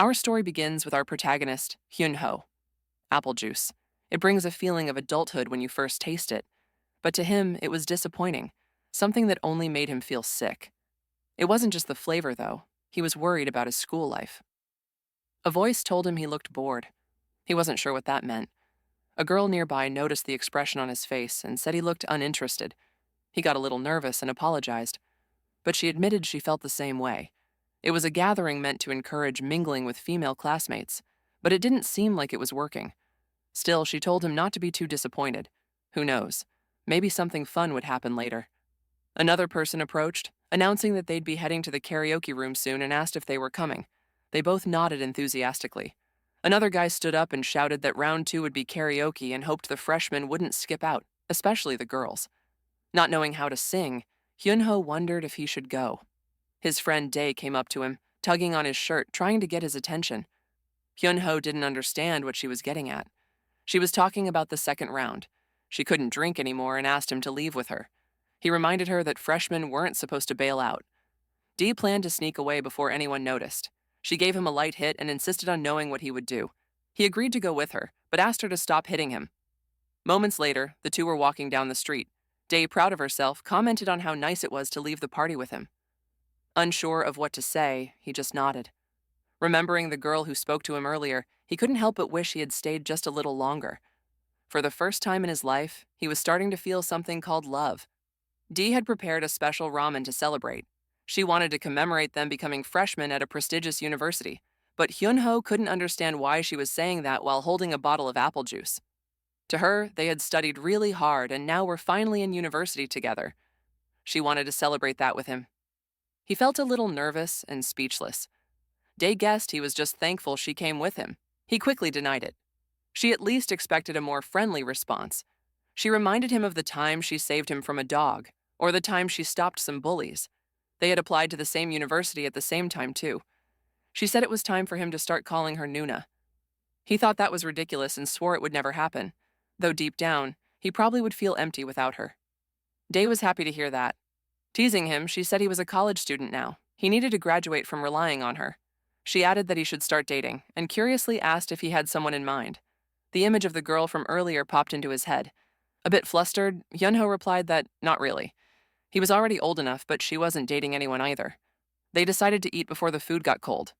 Our story begins with our protagonist, Hyun-ho, apple juice. It brings a feeling of adulthood when you first taste it, but to him, it was disappointing, something that only made him feel sick. It wasn't just the flavor, though. He was worried about his school life. A voice told him he looked bored. He wasn't sure what that meant. A girl nearby noticed the expression on his face and said he looked uninterested. He got a little nervous and apologized, but she admitted she felt the same way. It was a gathering meant to encourage mingling with female classmates, but it didn't seem like it was working. Still, she told him not to be too disappointed. Who knows? Maybe something fun would happen later. Another person approached, announcing that they'd be heading to the karaoke room soon and asked if they were coming. They both nodded enthusiastically. Another guy stood up and shouted that round 2 would be karaoke and hoped the freshmen wouldn't skip out, especially the girls. Not knowing how to sing, Hyun-ho wondered if he should go. His friend Dae came up to him, tugging on his shirt, trying to get his attention. Hyun-ho didn't understand what she was getting at. She was talking about the second round. She couldn't drink anymore and asked him to leave with her. He reminded her that freshmen weren't supposed to bail out. Dee planned to sneak away before anyone noticed. She gave him a light hit and insisted on knowing what he would do. He agreed to go with her, but asked her to stop hitting him. Moments later, the two were walking down the street. Dae, proud of herself, commented on how nice it was to leave the party with him. Unsure of what to say, he just nodded. Remembering the girl who spoke to him earlier, he couldn't help but wish he had stayed just a little longer. For the first time in his life, he was starting to feel something called love. Dee had prepared a special ramen to celebrate. She wanted to commemorate them becoming freshmen at a prestigious university, but Hyun-ho couldn't understand why she was saying that while holding a bottle of apple juice. To her, they had studied really hard and now were finally in university together. She wanted to celebrate that with him. He felt a little nervous and speechless. Dae guessed he was just thankful she came with him. He quickly denied it. She at least expected a more friendly response. She reminded him of the time she saved him from a dog, or the time she stopped some bullies. They had applied to the same university at the same time, too. She said it was time for him to start calling her Nuna. He thought that was ridiculous and swore it would never happen, though deep down, he probably would feel empty without her. Dae was happy to hear that. Teasing him, she said he was a college student now. He needed to graduate from relying on her. She added that he should start dating, and curiously asked if he had someone in mind. The image of the girl from earlier popped into his head. A bit flustered, Hyun-ho replied that not really. He was already old enough, but she wasn't dating anyone either. They decided to eat before the food got cold.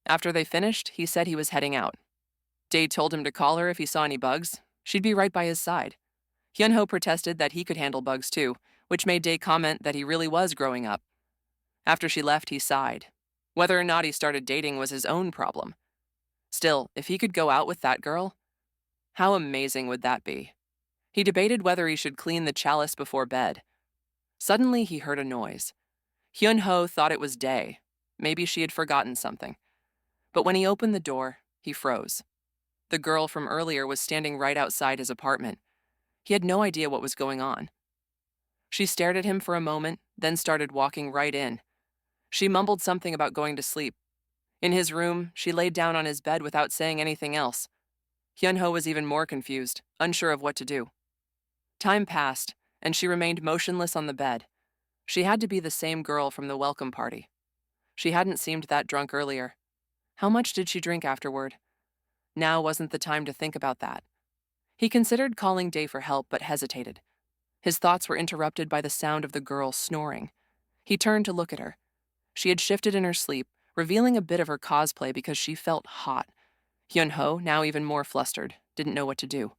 After they finished, he said he was heading out. Dae told him to call her if he saw any bugs. She'd be right by his side. Hyun-ho protested that he could handle bugs too, which made Dae comment that he really was growing up. After she left, he sighed. Whether or not he started dating was his own problem. Still, if he could go out with that girl, how amazing would that be? He debated whether he should clean the chalice before bed. Suddenly, he heard a noise. Hyun-ho thought it was Dae. Maybe she had forgotten something. But when he opened the door, he froze. The girl from earlier was standing right outside his apartment. He had no idea what was going on. She stared at him for a moment, then started walking right in. She mumbled something about going to sleep. In his room, she laid down on his bed without saying anything else. Hyun-ho was even more confused, unsure of what to do. Time passed, and she remained motionless on the bed. She had to be the same girl from the welcome party. She hadn't seemed that drunk earlier. How much did she drink afterward? Now wasn't the time to think about that. He considered calling Dae for help, but hesitated. His thoughts were interrupted by the sound of the girl snoring. He turned to look at her. She had shifted in her sleep, revealing a bit of her cosplay because she felt hot. Hyun-ho, now even more flustered, didn't know what to do.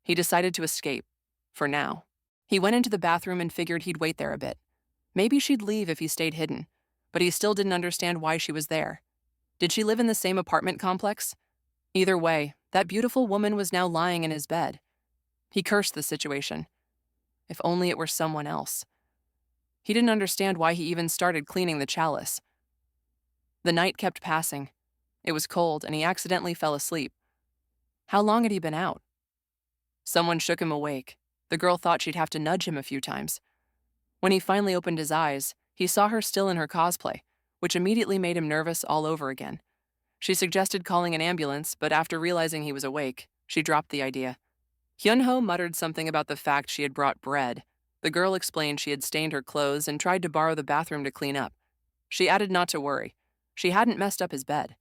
He decided to escape, for now. He went into the bathroom and figured he'd wait there a bit. Maybe she'd leave if he stayed hidden, but he still didn't understand why she was there. Did she live in the same apartment complex? Either way, that beautiful woman was now lying in his bed. He cursed the situation. If only it were someone else. He didn't understand why he even started cleaning the chalice. The night kept passing. It was cold, and he accidentally fell asleep. How long had he been out? Someone shook him awake. The girl thought she'd have to nudge him a few times. When he finally opened his eyes, he saw her still in her cosplay, which immediately made him nervous all over again. She suggested calling an ambulance, but after realizing he was awake, she dropped the idea. Hyun-ho muttered something about the fact she had brought bread. The girl explained she had stained her clothes and tried to borrow the bathroom to clean up. She added not to worry. She hadn't messed up his bed.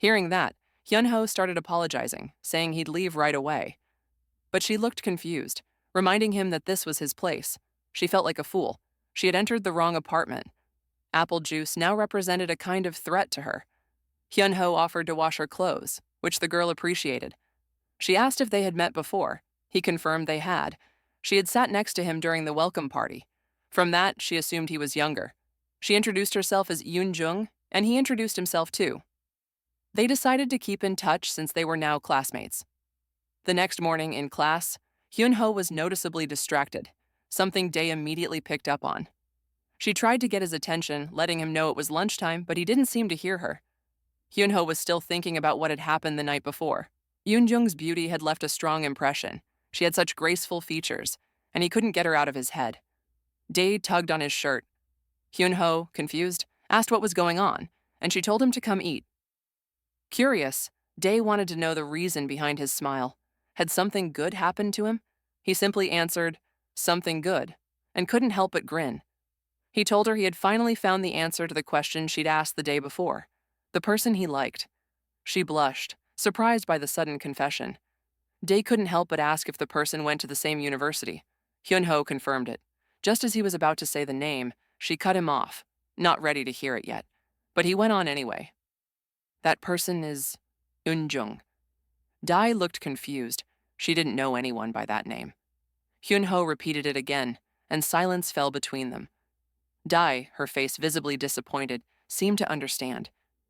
Hearing that, Hyun-ho started apologizing, saying he'd leave right away. But she looked confused, reminding him that this was his place. She felt like a fool. She had entered the wrong apartment. Apple juice now represented a kind of threat to her. Hyun-ho offered to wash her clothes, which the girl appreciated. She asked if they had met before. He confirmed they had. She had sat next to him during the welcome party. From that, she assumed he was younger. She introduced herself as Yoon-jung, and he introduced himself too. They decided to keep in touch since they were now classmates. The next morning in class, Hyun-ho was noticeably distracted, something Dae immediately picked up on. She tried to get his attention, letting him know it was lunchtime, but he didn't seem to hear her. Hyun-ho was still thinking about what had happened the night before. Yoon-jung's beauty had left a strong impression. She had such graceful features, and he couldn't get her out of his head. Dae tugged on his shirt. Hyun-ho, confused, asked what was going on, and she told him to come eat. Curious, Dae wanted to know the reason behind his smile. Had something good happened to him? He simply answered, "Something good," and couldn't help but grin. He told her he had finally found the answer to the question she'd asked the day before, the person he liked. She blushed, surprised by the sudden confession. Dae couldn't help but ask if the person went to the same university. Hyun-ho confirmed it. Just as he was about to say the name, she cut him off, not ready to hear it yet. But he went on anyway. "That person is Eun-jung." Dae looked confused. She didn't know anyone by that name. Hyun-ho repeated it again, and silence fell between them. Dae, her face visibly disappointed, seemed to understand.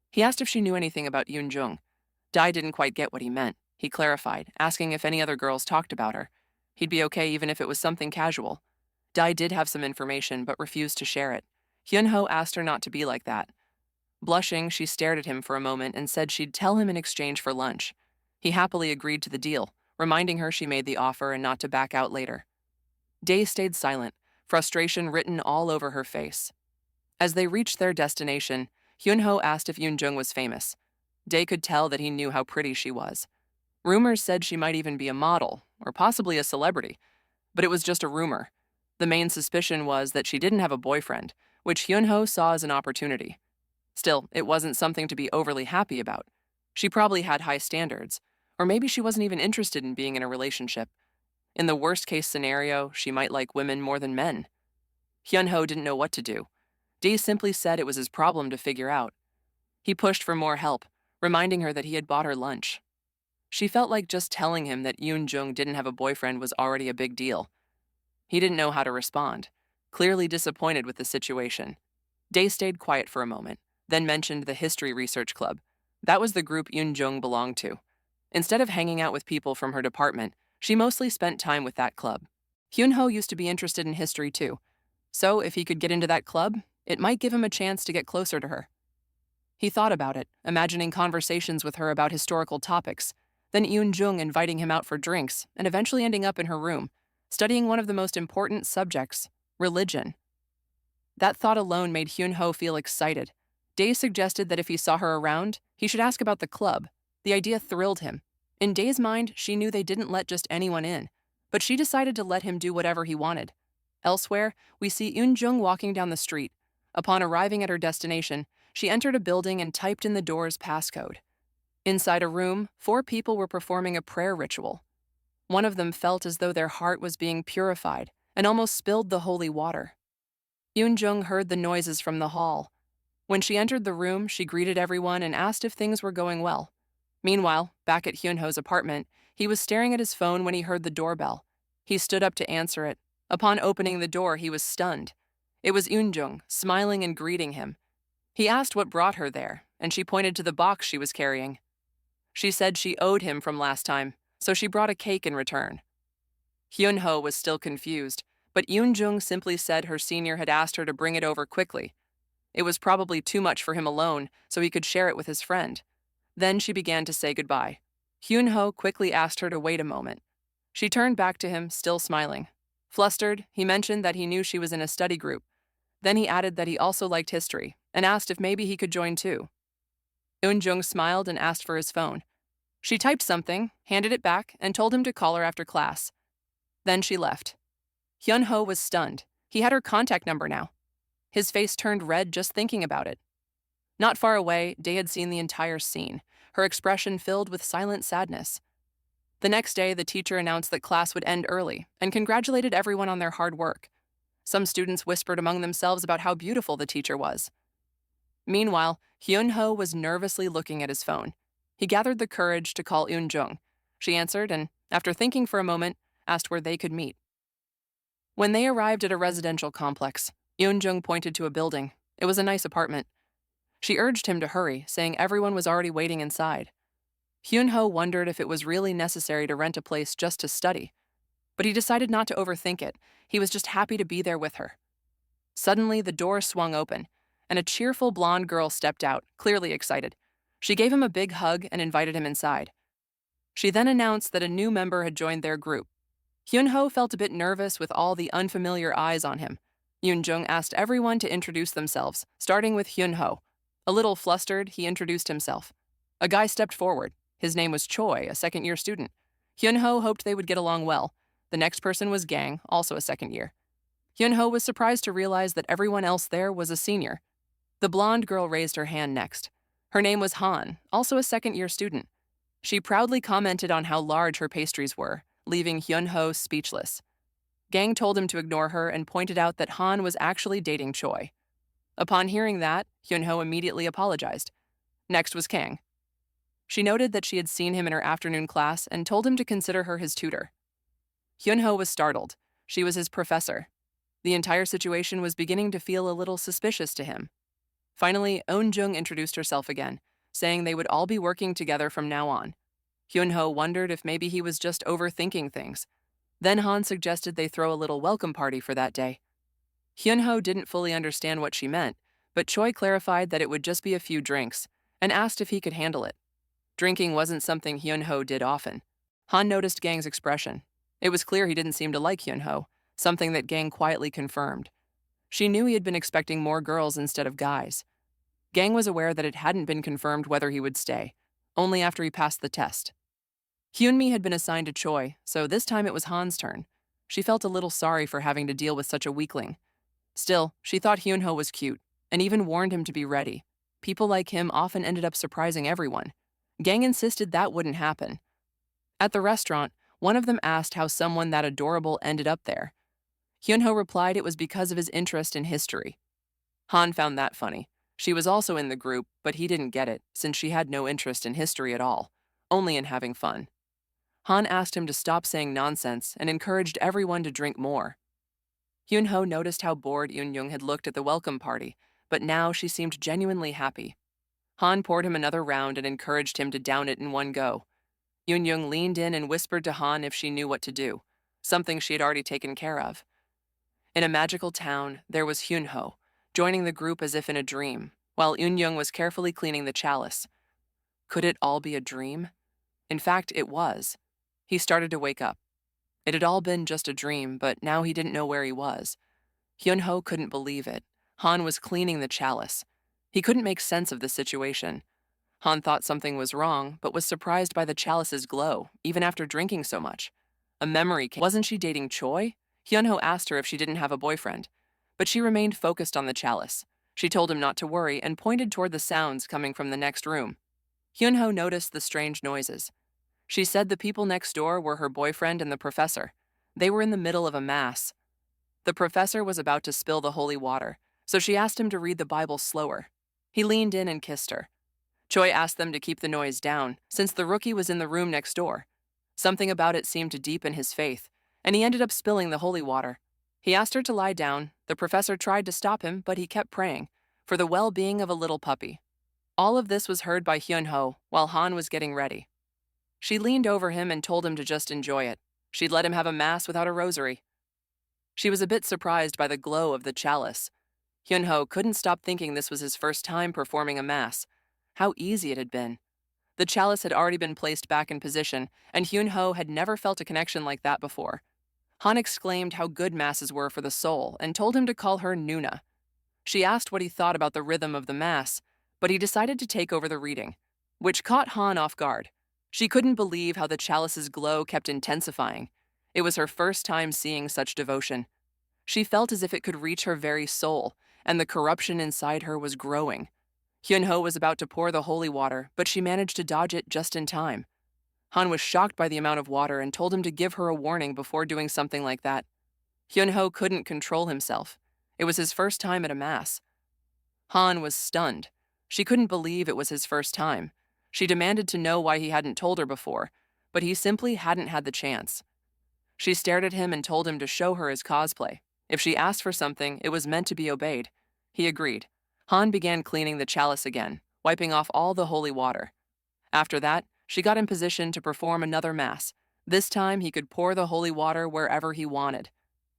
He asked if she knew anything about Yoon-jung. Dae didn't quite get what he meant. He clarified, asking if any other girls talked about her. He'd be okay even if it was something casual. Dae did have some information, but refused to share it. Hyun-ho asked her not to be like that. Blushing, she stared at him for a moment and said she'd tell him in exchange for lunch. He happily agreed to the deal, reminding her she made the offer and not to back out later. Dae stayed silent, frustration written all over her face. As they reached their destination, Hyun-ho asked if Yoon-jung was famous. Dae could tell that he knew how pretty she was. Rumors said she might even be a model, or possibly a celebrity, but it was just a rumor. The main suspicion was that she didn't have a boyfriend, which Hyun-ho saw as an opportunity. Still, it wasn't something to be overly happy about. She probably had high standards, or maybe she wasn't even interested in being in a relationship. In the worst-case scenario, she might like women more than men. Hyun-ho didn't know what to do. Dae simply said it was his problem to figure out. He pushed for more help, reminding her that he had bought her lunch. She felt like just telling him that Yoon-jung didn't have a boyfriend was already a big deal. He didn't know how to respond, clearly disappointed with the situation. Dae stayed quiet for a moment, then mentioned the History Research Club. That was the group Yoon-jung belonged to. Instead of hanging out with people from her department, she mostly spent time with that club. Hyun-ho used to be interested in history too, so if he could get into that club, it might give him a chance to get closer to her. He thought about it, imagining conversations with her about historical topics, then Yoon-jung inviting him out for drinks, and eventually ending up in her room, studying one of the most important subjects, religion. That thought alone made Hyun-ho feel excited. Dae suggested that if he saw her around, he should ask about the club. The idea thrilled him. In Dae's mind, she knew they didn't let just anyone in, but she decided to let him do whatever he wanted. Elsewhere, we see Yoon-jung walking down the street. Upon arriving at her destination, she entered a building and typed in the door's passcode. Inside a room, 4 people were performing a prayer ritual. One of them felt as though their heart was being purified and almost spilled the holy water. Yoon-jung heard the noises from the hall. When she entered the room, she greeted everyone and asked if things were going well. Meanwhile, back at Hyun-ho's apartment, he was staring at his phone when he heard the doorbell. He stood up to answer it. Upon opening the door, he was stunned. It was Yoon-jung, smiling and greeting him. He asked what brought her there, and she pointed to the box she was carrying. She said she owed him from last time, so she brought a cake in return. Hyun-ho was still confused, but Yoon-jung simply said her senior had asked her to bring it over quickly. It was probably too much for him alone, so he could share it with his friend. Then she began to say goodbye. Hyun-ho quickly asked her to wait a moment. She turned back to him, still smiling. Flustered, he mentioned that he knew she was in a study group. Then he added that he also liked history, and asked if maybe he could join too. Yoon-jung smiled and asked for his phone. She typed something, handed it back, and told him to call her after class. Then she left. Hyun-ho was stunned. He had her contact number now. His face turned red just thinking about it. Not far away, Day had seen the entire scene, her expression filled with silent sadness. The next day, the teacher announced that class would end early and congratulated everyone on their hard work. Some students whispered among themselves about how beautiful the teacher was. Meanwhile, Hyun-ho was nervously looking at his phone. He gathered the courage to call Eun-jung. She answered and, after thinking for a moment, asked where they could meet. When they arrived at a residential complex, Eun-jung pointed to a building. It was a nice apartment. She urged him to hurry, saying everyone was already waiting inside. Hyun-ho wondered if it was really necessary to rent a place just to study, but he decided not to overthink it. He was just happy to be there with her. Suddenly, the door swung open, and a cheerful blonde girl stepped out, clearly excited. She gave him a big hug and invited him inside. She then announced that a new member had joined their group. Hyun-ho felt a bit nervous with all the unfamiliar eyes on him. Eun-jung asked everyone to introduce themselves, starting with Hyun-ho. A little flustered, he introduced himself. A guy stepped forward. His name was Choi, a second-year student. Hyun-ho hoped they would get along well. The next person was Gang, also a second year. Hyun-ho was surprised to realize that everyone else there was a senior. The blonde girl raised her hand next. Her name was Han, also a second-year student. She proudly commented on how large her pastries were, leaving Hyun-ho speechless. Gang told him to ignore her and pointed out that Han was actually dating Choi. Upon hearing that, Hyun-ho immediately apologized. Next was Kang. She noted that she had seen him in her afternoon class and told him to consider her his tutor. Hyun-ho was startled. She was his professor. The entire situation was beginning to feel a little suspicious to him. Finally, Eun-jung introduced herself again, saying they would all be working together from now on. Hyun-ho wondered if maybe he was just overthinking things. Then Han suggested they throw a little welcome party for that day. Hyun-ho didn't fully understand what she meant, but Choi clarified that it would just be a few drinks, and asked if he could handle it. Drinking wasn't something Hyun-ho did often. Han noticed Gang's expression. It was clear he didn't seem to like Hyun-ho, something that Gang quietly confirmed. She knew he had been expecting more girls instead of guys. Gang was aware that it hadn't been confirmed whether he would stay, only after he passed the test. Hyunmi had been assigned to Choi, so this time it was Han's turn. She felt a little sorry for having to deal with such a weakling. Still, she thought Hyun-ho was cute, and even warned him to be ready. People like him often ended up surprising everyone. Gang insisted that wouldn't happen. At the restaurant, one of them asked how someone that adorable ended up there. Hyun-ho replied it was because of his interest in history. Han found that funny. She was also in the group, but he didn't get it, since she had no interest in history at all, only in having fun. Han asked him to stop saying nonsense and encouraged everyone to drink more. Hyun-ho noticed how bored Eun-jung had looked at the welcome party, but now she seemed genuinely happy. Han poured him another round and encouraged him to down it in one go. Eun-jung leaned in and whispered to Han if she knew what to do, something she had already taken care of. In a magical town, there was Hyun-ho, joining the group as if in a dream, while Eun-jung was carefully cleaning the chalice. Could it all be a dream? In fact, it was. He started to wake up. It had all been just a dream, but now he didn't know where he was. Hyun-ho couldn't believe it. Han was cleaning the chalice. He couldn't make sense of the situation. Han thought something was wrong, but was surprised by the chalice's glow, even after drinking so much. A memory came. Wasn't she dating Choi? Hyun-ho asked her if she didn't have a boyfriend, but she remained focused on the chalice. She told him not to worry and pointed toward the sounds coming from the next room. Hyun-ho noticed the strange noises. She said the people next door were her boyfriend and the professor. They were in the middle of a mass. The professor was about to spill the holy water, so she asked him to read the Bible slower. He leaned in and kissed her. Choi asked them to keep the noise down, since the rookie was in the room next door. Something about it seemed to deepen his faith, and he ended up spilling the holy water. He asked her to lie down. The professor tried to stop him, but he kept praying for the well-being of a little puppy. All of this was heard by Hyun-ho while Han was getting ready. She leaned over him and told him to just enjoy it. She'd let him have a mass without a rosary. She was a bit surprised by the glow of the chalice. Hyun-ho couldn't stop thinking this was his first time performing a mass. How easy it had been. The chalice had already been placed back in position, and Hyun-ho had never felt a connection like that before. Han exclaimed how good masses were for the soul and told him to call her Nuna. She asked what he thought about the rhythm of the mass, but he decided to take over the reading, which caught Han off guard. She couldn't believe how the chalice's glow kept intensifying. It was her first time seeing such devotion. She felt as if it could reach her very soul, and the corruption inside her was growing. Hyun-ho was about to pour the holy water, but she managed to dodge it just in time. Han was shocked by the amount of water and told him to give her a warning before doing something like that. Hyun-ho couldn't control himself. It was his first time at a mass. Han was stunned. She couldn't believe it was his first time. She demanded to know why he hadn't told her before, but he simply hadn't had the chance. She stared at him and told him to show her his cosplay. If she asked for something, it was meant to be obeyed. He agreed. Han began cleaning the chalice again, wiping off all the holy water. After that, she got in position to perform another mass. This time, he could pour the holy water wherever he wanted.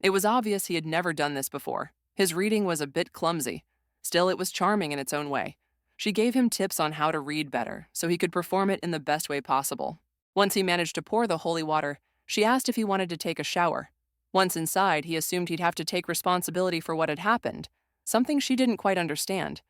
It was obvious he had never done this before. His reading was a bit clumsy. Still, it was charming in its own way. She gave him tips on how to read better, so he could perform it in the best way possible. Once he managed to pour the holy water, she asked if he wanted to take a shower. Once inside, he assumed he'd have to take responsibility for what had happened, something she didn't quite understand.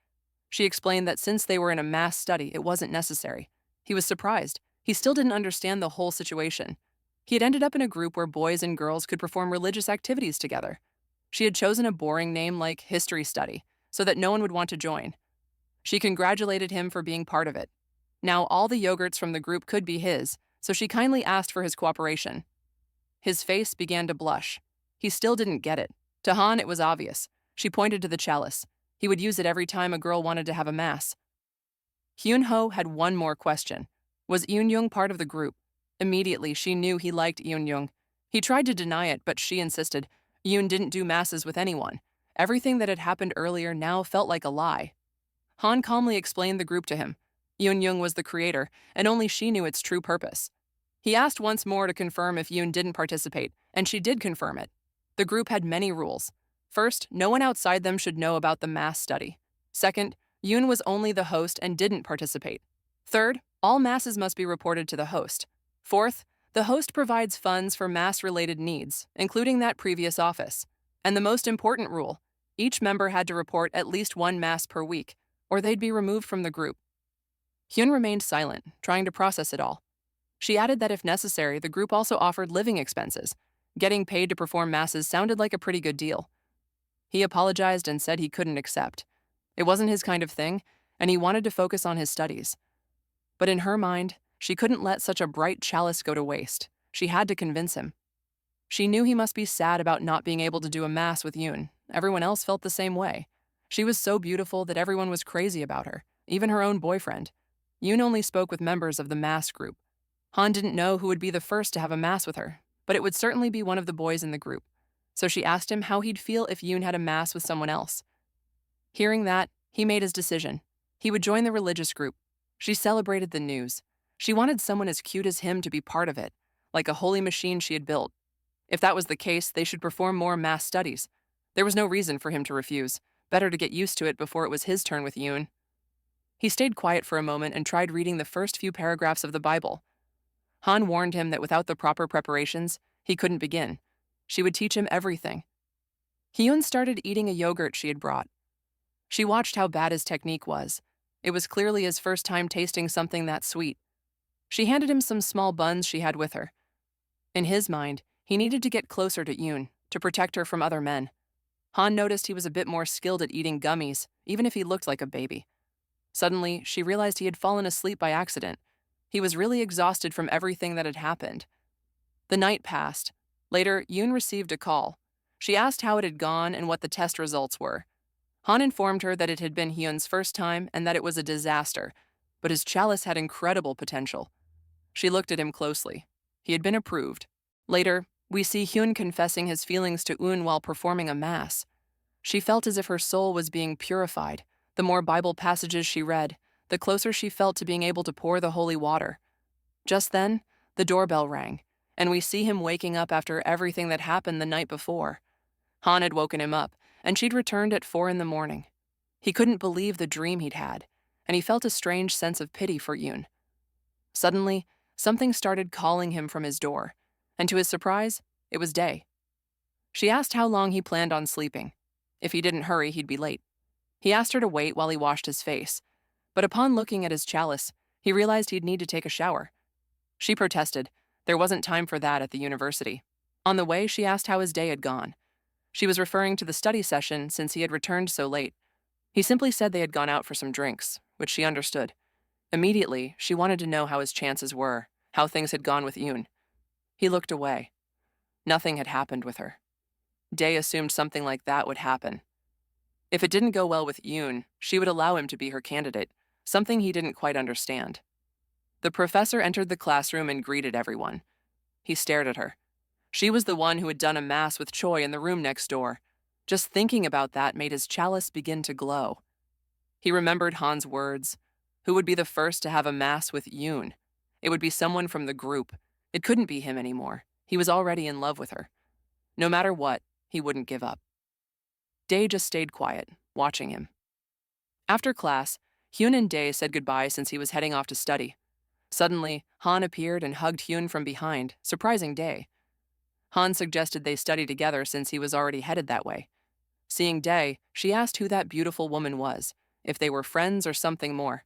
She explained that since they were in a mass study, it wasn't necessary. He was surprised. He still didn't understand the whole situation. He had ended up in a group where boys and girls could perform religious activities together. She had chosen a boring name like history study, so that no one would want to join. She congratulated him for being part of it. Now all the yogurts from the group could be his, so she kindly asked for his cooperation. His face began to blush. He still didn't get it. To Han, it was obvious. She pointed to the chalice. He would use it every time a girl wanted to have a mass. Hyun-ho had one more question. Was Eun-young part of the group? Immediately, she knew he liked Eun-young. He tried to deny it, but she insisted. Yoon didn't do masses with anyone. Everything that had happened earlier now felt like a lie. Han calmly explained the group to him. Eun-young was the creator, and only she knew its true purpose. He asked once more to confirm if Yoon didn't participate, and she did confirm it. The group had many rules. First, no one outside them should know about the mass study. Second, Yoon was only the host and didn't participate. Third, all masses must be reported to the host. Fourth, the host provides funds for mass-related needs, including that previous office. And the most important rule, each member had to report at least one mass per week, or they'd be removed from the group. Hyun remained silent, trying to process it all. She added that if necessary, the group also offered living expenses. Getting paid to perform masses sounded like a pretty good deal. He apologized and said he couldn't accept. It wasn't his kind of thing, and he wanted to focus on his studies. But in her mind, she couldn't let such a bright chalice go to waste. She had to convince him. She knew he must be sad about not being able to do a mass with Yoon. Everyone else felt the same way. She was so beautiful that everyone was crazy about her, even her own boyfriend. Yoon only spoke with members of the mass group. Han didn't know who would be the first to have a mass with her, but it would certainly be one of the boys in the group. So she asked him how he'd feel if Yoon had a mass with someone else. Hearing that, he made his decision. He would join the religious group. She celebrated the news. She wanted someone as cute as him to be part of it, like a holy machine she had built. If that was the case, they should perform more mass studies. There was no reason for him to refuse. Better to get used to it before it was his turn with Yoon. He stayed quiet for a moment and tried reading the first few paragraphs of the Bible. Han warned him that without the proper preparations, he couldn't begin. She would teach him everything. Hyun started eating a yogurt she had brought. She watched how bad his technique was. It was clearly his first time tasting something that sweet. She handed him some small buns she had with her. In his mind, he needed to get closer to Yoon, to protect her from other men. Han noticed he was a bit more skilled at eating gummies, even if he looked like a baby. Suddenly, she realized he had fallen asleep by accident. He was really exhausted from everything that had happened. The night passed. Later, Yoon received a call. She asked how it had gone and what the test results were. Han informed her that it had been Hyun's first time and that it was a disaster, but his chalice had incredible potential. She looked at him closely. He had been approved. Later, we see Hyun confessing his feelings to Eun while performing a mass. She felt as if her soul was being purified. The more Bible passages she read, the closer she felt to being able to pour the holy water. Just then, the doorbell rang, and we see him waking up after everything that happened the night before. Han had woken him up, and she'd returned at 4 a.m. He couldn't believe the dream he'd had, and he felt a strange sense of pity for Yoon. Suddenly, something started calling him from his door, and to his surprise, it was day. She asked how long he planned on sleeping. If he didn't hurry, he'd be late. He asked her to wait while he washed his face, but upon looking at his chalice, he realized he'd need to take a shower. She protested. There wasn't time for that at the university. On the way, she asked how his day had gone. She was referring to the study session since he had returned so late. He simply said they had gone out for some drinks, which she understood. Immediately, she wanted to know how his chances were, how things had gone with Yoon. He looked away. Nothing had happened with her. Day assumed something like that would happen. If it didn't go well with Yoon, she would allow him to be her candidate, something he didn't quite understand. The professor entered the classroom and greeted everyone. He stared at her. She was the one who had done a mass with Choi in the room next door. Just thinking about that made his chalice begin to glow. He remembered Han's words. Who would be the first to have a mass with Yoon? It would be someone from the group. It couldn't be him anymore. He was already in love with her. No matter what, he wouldn't give up. Dae just stayed quiet, watching him. After class, Hyun and Dae said goodbye since he was heading off to study. Suddenly, Han appeared and hugged Hyun from behind, surprising Dae. Han suggested they study together since he was already headed that way. Seeing Dae, she asked who that beautiful woman was, if they were friends or something more.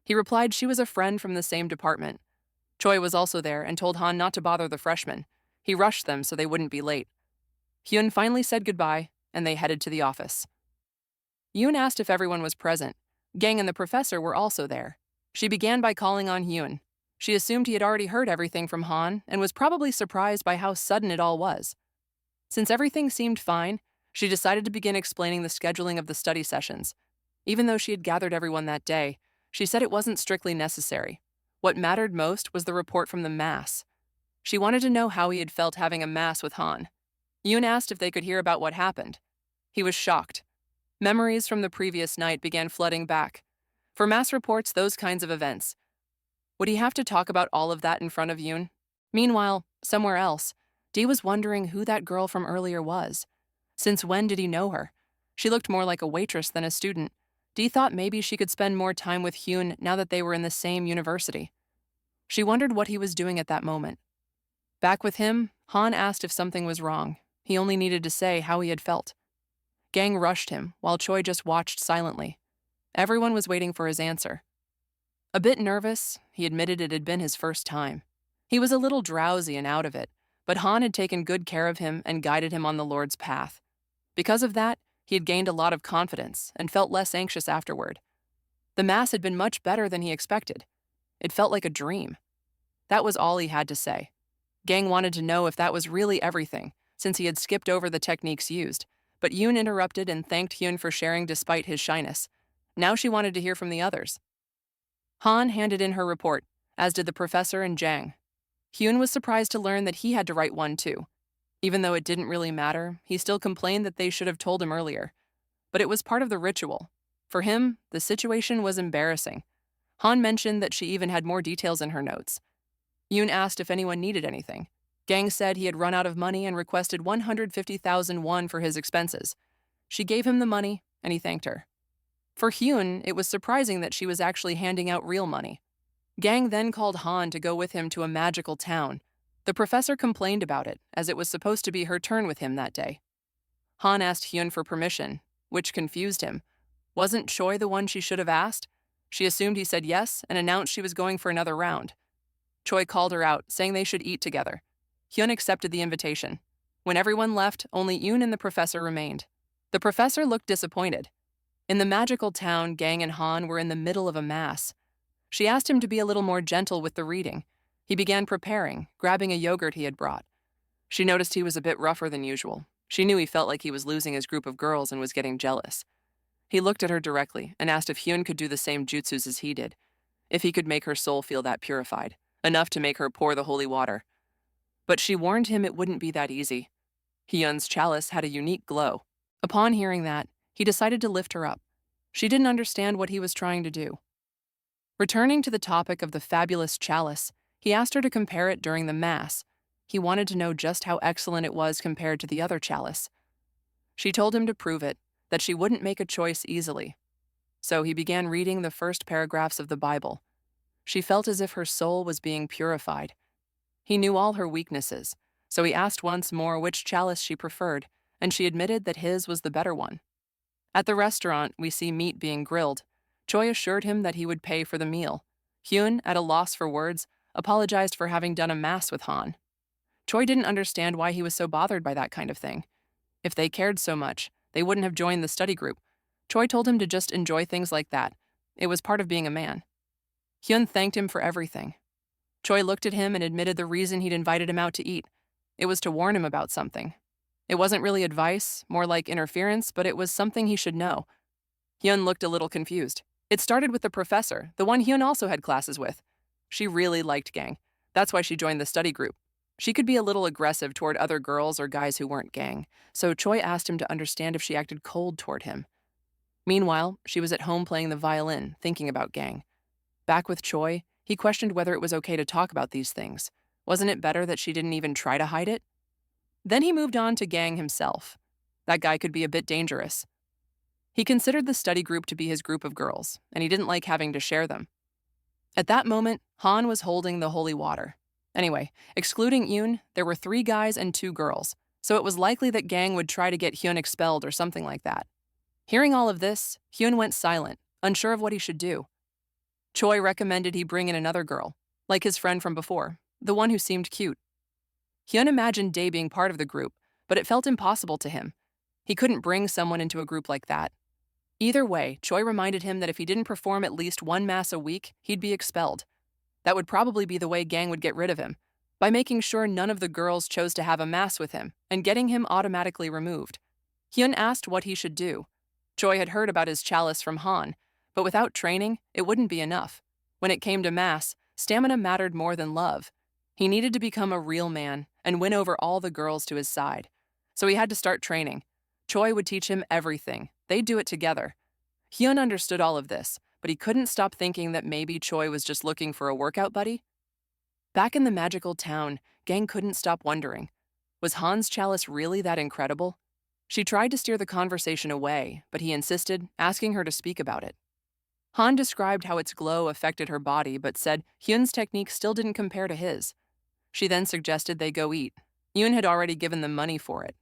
He replied she was a friend from the same department. Choi was also there and told Han not to bother the freshmen. He rushed them so they wouldn't be late. Hyun finally said goodbye, and they headed to the office. Yoon asked if everyone was present. Gang and the professor were also there. She began by calling on Hyun. She assumed he had already heard everything from Han and was probably surprised by how sudden it all was. Since everything seemed fine, she decided to begin explaining the scheduling of the study sessions. Even though she had gathered everyone that day, she said it wasn't strictly necessary. What mattered most was the report from the mass. She wanted to know how he had felt having a mass with Han. Yoon asked if they could hear about what happened. He was shocked. Memories from the previous night began flooding back. For mass reports, those kinds of events. Would he have to talk about all of that in front of Yoon? Meanwhile, somewhere else, Dee was wondering who that girl from earlier was. Since when did he know her? She looked more like a waitress than a student. Dee thought maybe she could spend more time with Hyun now that they were in the same university. She wondered what he was doing at that moment. Back with him, Han asked if something was wrong. He only needed to say how he had felt. Gang rushed him, while Choi just watched silently. Everyone was waiting for his answer. A bit nervous, he admitted it had been his first time. He was a little drowsy and out of it, but Han had taken good care of him and guided him on the Lord's path. Because of that, he had gained a lot of confidence and felt less anxious afterward. The mass had been much better than he expected. It felt like a dream. That was all he had to say. Gang wanted to know if that was really everything, since he had skipped over the techniques used, but Yoon interrupted and thanked Hyun for sharing despite his shyness. Now she wanted to hear from the others. Han handed in her report, as did the professor and Jang. Hyun was surprised to learn that he had to write one too. Even though it didn't really matter, he still complained that they should have told him earlier. But it was part of the ritual. For him, the situation was embarrassing. Han mentioned that she even had more details in her notes. Yoon asked if anyone needed anything. Gang said he had run out of money and requested 150,000 won for his expenses. She gave him the money, and he thanked her. For Hyun, it was surprising that she was actually handing out real money. Gang then called Han to go with him to a magical town. The professor complained about it, as it was supposed to be her turn with him that day. Han asked Hyun for permission, which confused him. Wasn't Choi the one she should have asked? She assumed he said yes and announced she was going for another round. Choi called her out, saying they should eat together. Hyun accepted the invitation. When everyone left, only Yoon and the professor remained. The professor looked disappointed. In the magical town, Gang and Han were in the middle of a mass. She asked him to be a little more gentle with the reading. He began preparing, grabbing a yogurt he had brought. She noticed he was a bit rougher than usual. She knew he felt like he was losing his group of girls and was getting jealous. He looked at her directly and asked if Hyun could do the same jutsus as he did, if he could make her soul feel that purified, enough to make her pour the holy water. But she warned him it wouldn't be that easy. Hyun's chalice had a unique glow. Upon hearing that, he decided to lift her up. She didn't understand what he was trying to do. Returning to the topic of the fabulous chalice, he asked her to compare it during the mass. He wanted to know just how excellent it was compared to the other chalice. She told him to prove it, that she wouldn't make a choice easily. So he began reading the first paragraphs of the Bible. She felt as if her soul was being purified. He knew all her weaknesses, so he asked once more which chalice she preferred, and she admitted that his was the better one. At the restaurant, we see meat being grilled. Choi assured him that he would pay for the meal. Hyun, at a loss for words, apologized for having done a mass with Han. Choi didn't understand why he was so bothered by that kind of thing. If they cared so much, they wouldn't have joined the study group. Choi told him to just enjoy things like that. It was part of being a man. Hyun thanked him for everything. Choi looked at him and admitted the reason he'd invited him out to eat. It was to warn him about something. It wasn't really advice, more like interference, but it was something he should know. Hyun looked a little confused. It started with the professor, the one Hyun also had classes with. She really liked gang. That's why she joined the study group. She could be a little aggressive toward other girls or guys who weren't gang, so Choi asked him to understand if she acted cold toward him. Meanwhile, she was at home playing the violin, thinking about gang. Back with Choi, he questioned whether it was okay to talk about these things. Wasn't it better that she didn't even try to hide it? Then he moved on to gang himself. That guy could be a bit dangerous. He considered the study group to be his group of girls, and he didn't like having to share them. At that moment, Han was holding the holy water. Anyway, excluding Yoon, there were 3 guys and 2 girls, so it was likely that gang would try to get Hyun expelled or something like that. Hearing all of this, Hyun went silent, unsure of what he should do. Choi recommended he bring in another girl, like his friend from before, the one who seemed cute. Hyun imagined Dae being part of the group, but it felt impossible to him. He couldn't bring someone into a group like that. Either way, Choi reminded him that if he didn't perform at least 1 mass a week, he'd be expelled. That would probably be the way gang would get rid of him, by making sure none of the girls chose to have a mass with him and getting him automatically removed. Hyun asked what he should do. Choi had heard about his chalice from Han, but without training, it wouldn't be enough. When it came to mass, stamina mattered more than love. He needed to become a real man and win over all the girls to his side. So he had to start training. Choi would teach him everything. They'd do it together. Hyun understood all of this, but he couldn't stop thinking that maybe Choi was just looking for a workout buddy. Back in the magical town, Gang couldn't stop wondering, was Han's chalice really that incredible? She tried to steer the conversation away, but he insisted, asking her to speak about it. Han described how its glow affected her body, but said Hyun's technique still didn't compare to his. She then suggested they go eat. Yoon had already given them money for it,